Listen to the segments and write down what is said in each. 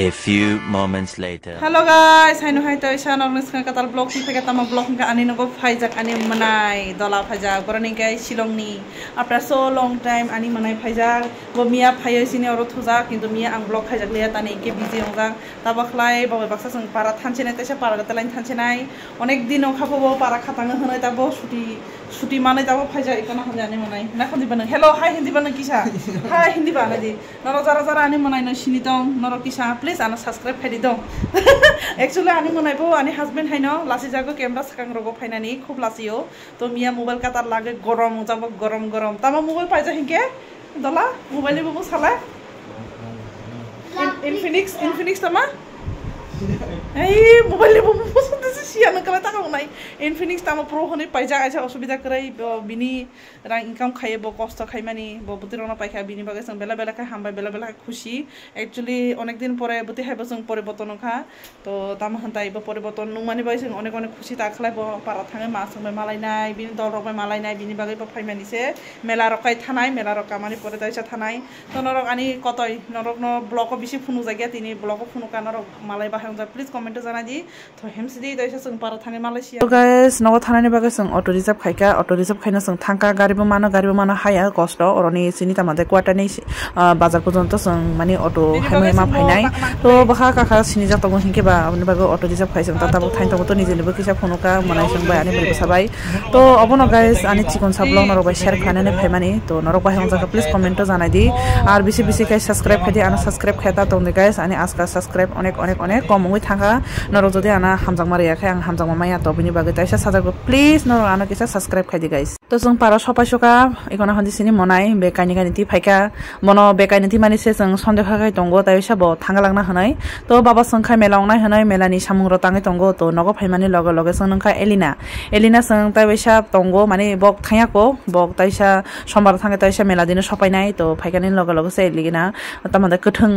A few moments later. Hello guys, I know how to isha nornis kan katal vlog si pega tama vlog kan ani nogo phaijak ani manai dola phaijak borani guys Shillong ni after so long time ani manai phaijak bo mia phaiyo sini oro thuja kintu mia ang vlog phaijak leya tani ke busy ongjak tabakhlai babai baksa sing para thanche nai taisa para gatalain thanche nai onek din okhapo bo para khatang honai tabo shuti manai tabo phaijak ikona honjani manai na khondi ban hello hi hindi ban kisa hi hindi ban di noro jara ani manai no sini tong noro kisa please ana subscribe phedi dong actually ani manai bo ani husband haino lasi jago camera sakang rogo phainani khub lasio to mia mobile katar lage gorom jabo gorom tama mobile paija hinke dola mobile bo sala Infinix tama mobile bo posonde siana kala ta kaunai Infinix tama pro hone paija acha osubida krai bini rang income khaye bo kosto khaimani bo butirona paikha bini bagai sang bela kai hambai bela khushi actually onek din pore buti haibo sang poriborton kha to tama hantai bo poriborton nungmani bai sang onek khushi ta khlai bo para thangai ma sang bai malai nai bini dol rok bai malai nai bini bagai bo phaimani se mela rokai thanai mela rok kamani pore taisa thanai to norok ani kotoi norok no blog ko bisi phunu jagia tini blog ko phunu ka norok malai ba hang please comment jana di to hemsidi taisa sang para thangai Malaysia to guys nogo thanani bagai sang auto reserve khaika auto reserve khaina sang thangka gari garibo mano haya cost oroni sini tamade quarter ni bazar porjonto sang mani auto haimai ma phainai to bakha kakha sini jak tongo hinke ba abni bago auto reserve khaisang ta tabo thain to nije lebo kisa phonoka manai sang bai ani bari sabai to obono guys ani chikon sablong norok bai share khanane phaimani to norok bai hang jaka please comment janai di ar bisi kai subscribe khadi ana subscribe khata tongde guys ani aska subscribe onek komongui thanga norok jodi ana hamjang maria khai ang hamjang maya to bini bagai taisa sajago please norok ana kisa subscribe khadi guys to jong para sopai soka ikona handi sini monai be kaini ti phaika mono be kaini ti mani se jong sonde khagai tongo tai sabo thangalangna hanai to baba songkhai melongnai hanai melani samung ro tangai tongo to nogo phaimani loge song nongkha Elina song tai waisa tongo mani bok thaya ko bok taisa sombar thangai taisa mela dine sopainai to phaikani loge se ligina tamada kathang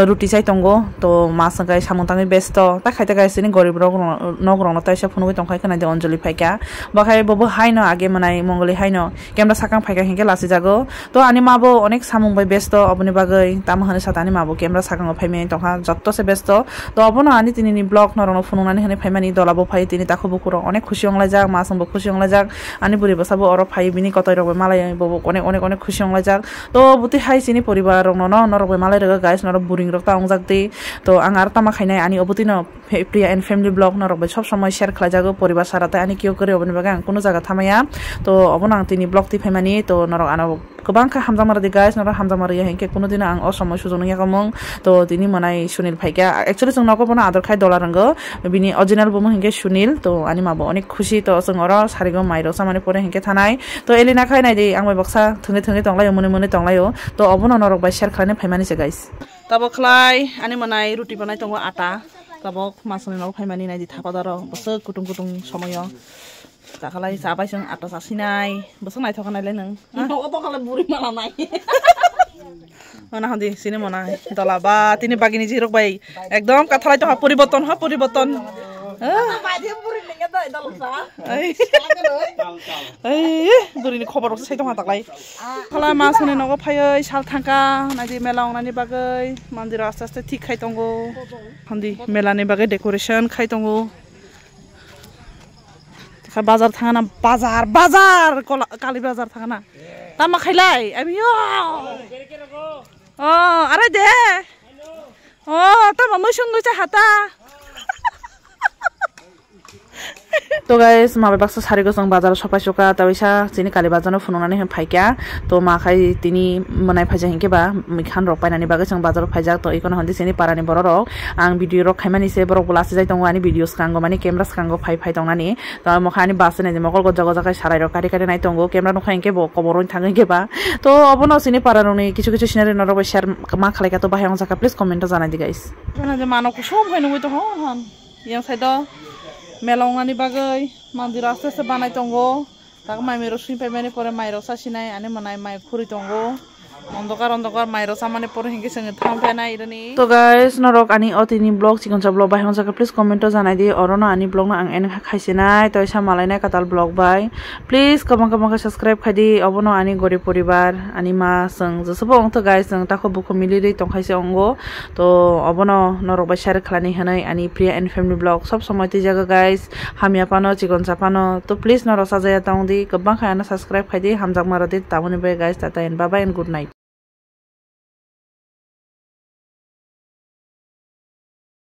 ruti sai tongo to ma sangkai samung tangai besto ta khaita gai sini gorib rok nogrong taisa phunui tongkhai kana de Anjali phaika bakhai bobo haino age manai mongoli haino camera sakang phaika hinke lasi jago to ani mabo onek samung bai besto oboni bagai tam hane satani mabo camera sakang phaimai tongha jotto se besto to obono ani tinini blog norong phununani hane phaimani dolabo phai tini takhobo kuro onek khushi onglai jak ma sangbo khushi onglai jak ani buri basabo oro phai bini kotoi rok malai bobo onek khushi onglai jak to buti hai sini poribar rok no norok bai malai rok guys norok buring rok ta ongjak ti to ang ar tama khainai ani obutino Priya and family blog norok bai sob somoy share khlai jago poribar sarate ani kyo kore oboni bagai ang kono jaga thamaya to obono ang tini blog ti phaimani to norok ano gobangkha hamjamara di guys norok hamjamara ya hinke kono dina ang osomoy sujong yakamong to tini manai Sunil phaika actually jong noko bono ador khai dolaranggo bini original bomo hinke Sunil to ani mabo onek khushi to jong oro sarigo mairo samani pore hinke thanai to Elina khai nai di ang bai baksa thunge tonglayo mone tonglayo to obono norok bai share khlane phaimani se guys tabo khlai ani manai ruti banai tongo ata tabo masani nok phaimani nai di thapadaro bose kutung somoyo takalai sabai sing ata sasinai bosong nai thokanai le nang to kala buri mala nai mana handi sini mona dola ba tini bagini jirok bai ekdom kathalai to poriborton burini khobar sai tong taklai khala masane nogo phai sal thangka nadi melong nani bagai mandir aste thik khai tongo handi melani bagai decoration khai tongo bazar thangana bazar kali bazar thangana tama khailai abiyo are de tama moshung cha hata to guys ma baksa sari go sang bazar sopai soka taisa sini kali bazar no phunonani phaika to ma khai tini manai phaja hinke ba mikhan rok painani bagai sang bazar phaja to ikon handi sini parani borok rok ang video rok khaimani se borok bulasi jai tongo ani videos kango mani camera kango phai tongani to mokhani basene je mokol goja kai sarai rok kari nai tongo camera no khainke bo koboron thangai ke ba to obono sini pararoni kichu scenery norok ba share ma khalai ka to bahang jaka please comment janai di guys jana je mano ko som khainu to hon yang saido melongani bagai mandir aste banai tongo tak mai mero sing pemeni pore mai rosa sinai ani manai mai khuri tongo অন্ধকার মাইরো সামানে পরে হিংকে সঙ্গে থামফে না ইরানি তো guys নরক আনি অতিনি vlog চিকনসা vlog বাই হনসাকে প্লিজ কমেন্ট জানাই দি অরনো আনি ব্লগ না আং এন খাইছে নাই তো ইসা মালাইনাই কাতাল ব্লগ বাই প্লিজ কমা সাবস্ক্রাইব খাইদি অবনো আনি গরিব পরিবার আনি মা সং জসবো অং তো গাইস जों তাকো বুকো মিলিরি তংখাইছে অঙ্গো তো অবনো নরক বাই শেয়ার খালানি হানাই আনি প্রিয়া এন্ড ফ্যামিলি ব্লগ সব সময় তে জায়গা গাইস হামিয়া পানো চিকনসা পানো তো প্লিজ নরক সাজায়া তাউদি গबां খায়াना সাবস্ক্রাইব খাইদি হামজাক মারাদি তামনি বাই গাইস টাটা and bye bye and good night